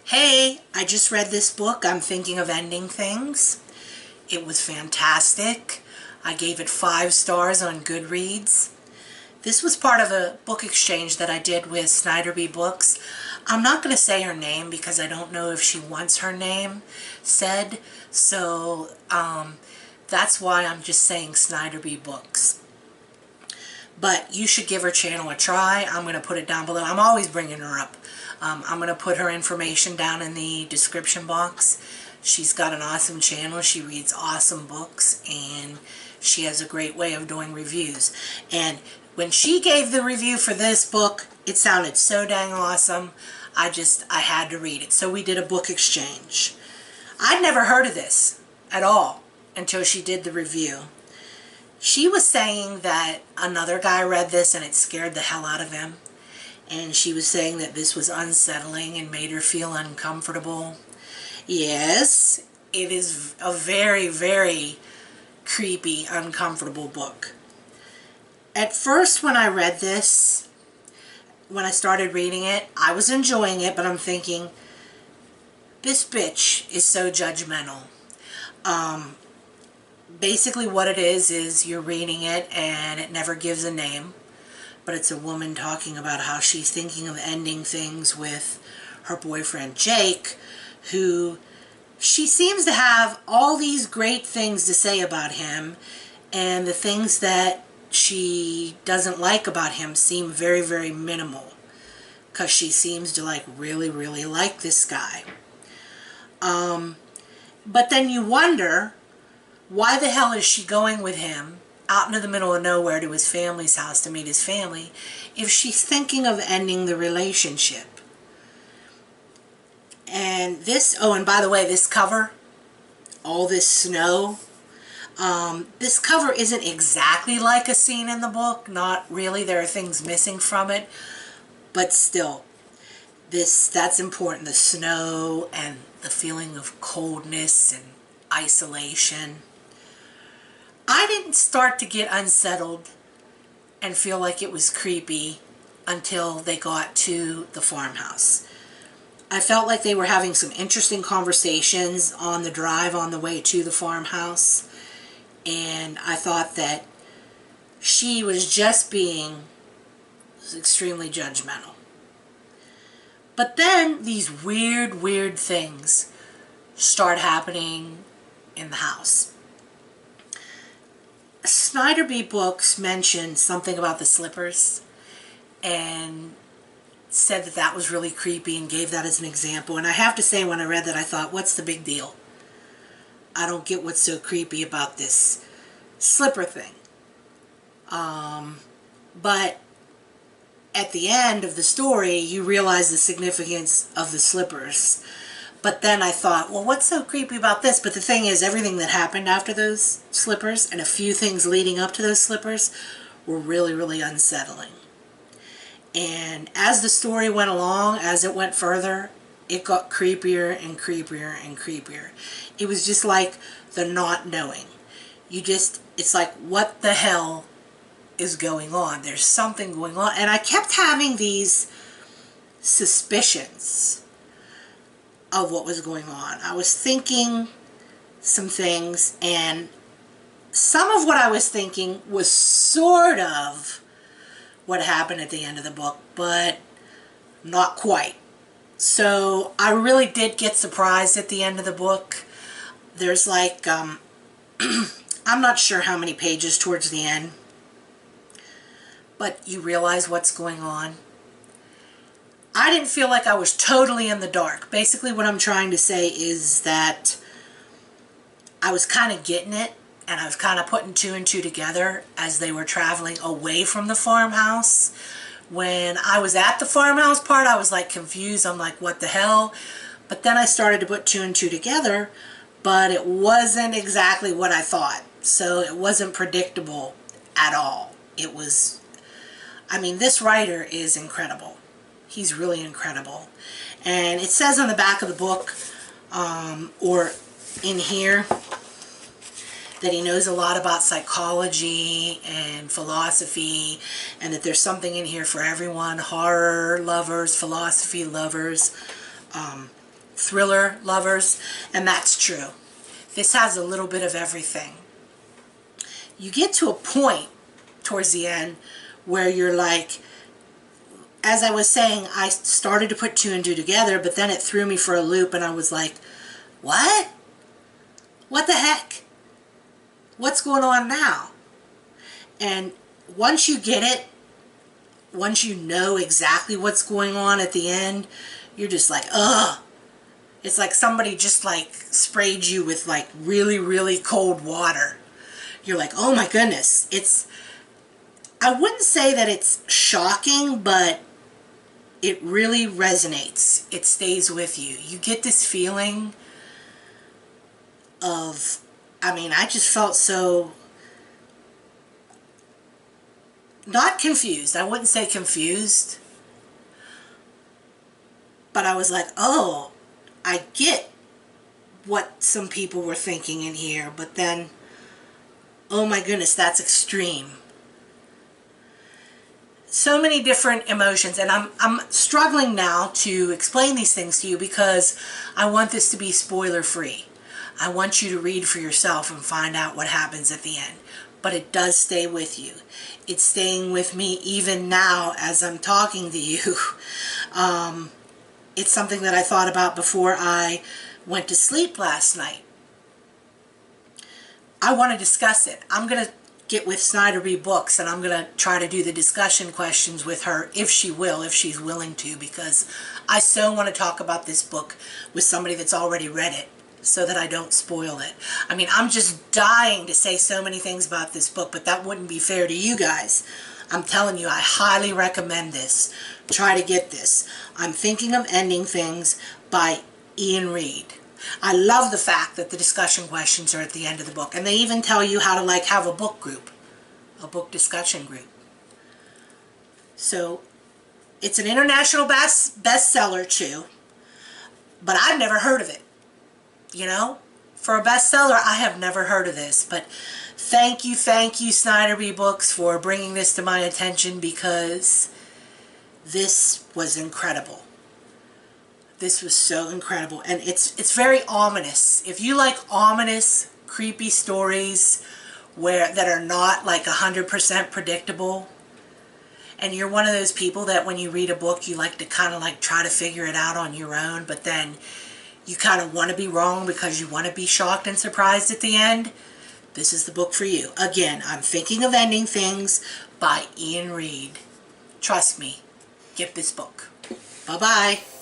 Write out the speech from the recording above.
Hey, I just read this book, I'm Thinking of Ending Things. It was fantastic. I gave it 5 stars on Goodreads. This was part of a book exchange that I did with Snyder B. Books. I'm not going to say her name because I don't know if she wants her name said, so that's why I'm just saying Snyder B. Books. But you should give her channel a try. I'm going to put it down below. I'm always bringing her up. I'm going to put her information down in the description box. She's got an awesome channel. She reads awesome books, and she has a great way of doing reviews. And when she gave the review for this book, it sounded so dang awesome. I had to read it. So we did a book exchange. I'd never heard of this at all until she did the review. She was saying that another guy read this and it scared the hell out of him. And she was saying that this was unsettling and made her feel uncomfortable. Yes, it is a very, very creepy, uncomfortable book. At first, when I read this, when I started reading it, I was enjoying it, but I'm thinking, this bitch is so judgmental. Basically what it is you're reading it and it never gives a name. But it's a woman talking about how she's thinking of ending things with her boyfriend Jake, who she seems to have all these great things to say about him, and the things that she doesn't like about him seem very, very minimal, because she seems to really, really like this guy. But then you wonder, why the hell is she going with him out into the middle of nowhere to his family's house to meet his family if she's thinking of ending the relationship? And this, oh, and by the way, this cover, all this snow, this cover isn't exactly like a scene in the book. Not really. There are things missing from it. But still, that's important. The snow and the feeling of coldness and isolation. I didn't start to get unsettled and feel like it was creepy until they got to the farmhouse. I felt like they were having some interesting conversations on the drive on the way to the farmhouse, and I thought that she was just being extremely judgmental. But then these weird, weird things start happening in the house. Snyder B. Books mentioned something about the slippers and said that that was really creepy and gave that as an example. And I have to say, when I read that, I thought, what's the big deal? I don't get what's so creepy about this slipper thing. But at the end of the story, you realize the significance of the slippers. But then I thought, well, what's so creepy about this? But the thing is, everything that happened after those slippers and a few things leading up to those slippers were really, really unsettling. And as the story went along, as it went further, it got creepier and creepier and creepier. It was just like the not knowing. It's like, what the hell is going on? There's something going on. And I kept having these suspicions of what was going on. I was thinking some things, and some of what I was thinking was sort of what happened at the end of the book, but not quite. So I really did get surprised at the end of the book. There's like, I'm not sure how many pages towards the end, but you realize what's going on. I didn't feel like I was totally in the dark. Basically what I'm trying to say is that I was kind of getting it, and I was kind of putting 2 and 2 together as they were traveling away from the farmhouse. When I was at the farmhouse part, I was like confused. I'm like, what the hell? But then I started to put 2 and 2 together, but it wasn't exactly what I thought. So it wasn't predictable at all. It was, I mean, this writer is incredible. He's really incredible. And it says on the back of the book, or in here, that he knows a lot about psychology and philosophy, and that there's something in here for everyone, horror lovers, philosophy lovers. thriller lovers, and that's true. This has a little bit of everything. You get to a point towards the end where you're like, as I was saying, I started to put two and two together, but then it threw me for a loop, and I was like, what? What the heck? What's going on now? And once you get it, once you know exactly what's going on at the end, you're just like, ugh. It's like somebody just like sprayed you with like really, really cold water. You're like, oh my goodness. I wouldn't say that it's shocking, but it really resonates. It stays with you. You get this feeling of, I just felt so, not confused. I wouldn't say confused, but I was like, oh, I get what some people were thinking in here, but then, oh my goodness, that's extreme. So many different emotions, and I'm struggling now to explain these things to you because I want this to be spoiler free. I want you to read for yourself and find out what happens at the end. But it does stay with you. It's staying with me even now as I'm talking to you. It's something that I thought about before I went to sleep last night. I want to discuss it. I'm going to get with Snyder B. Books, and I'm going to try to do the discussion questions with her if she will, if she's willing to, because I so want to talk about this book with somebody that's already read it so that I don't spoil it. I'm just dying to say so many things about this book, but that wouldn't be fair to you guys. I'm telling you, I highly recommend this. Try to get this. I'm Thinking of Ending Things by Ian Reid. I love the fact that the discussion questions are at the end of the book, and they even tell you how to have a book group, a book discussion group. So it's an international bestseller too, but I've never heard of it. For a bestseller, I have never heard of this, but thank you, Snyder B. Books, for bringing this to my attention, because this was incredible. This was so incredible, and it's very ominous. If you like ominous, creepy stories that are not like 100% predictable, and you're one of those people that when you read a book, you like to kind of try to figure it out on your own, but then you kind of want to be wrong because you want to be shocked and surprised at the end, this is the book for you. Again, I'm Thinking of Ending Things by Ian Reid. Trust me, get this book. Bye-bye.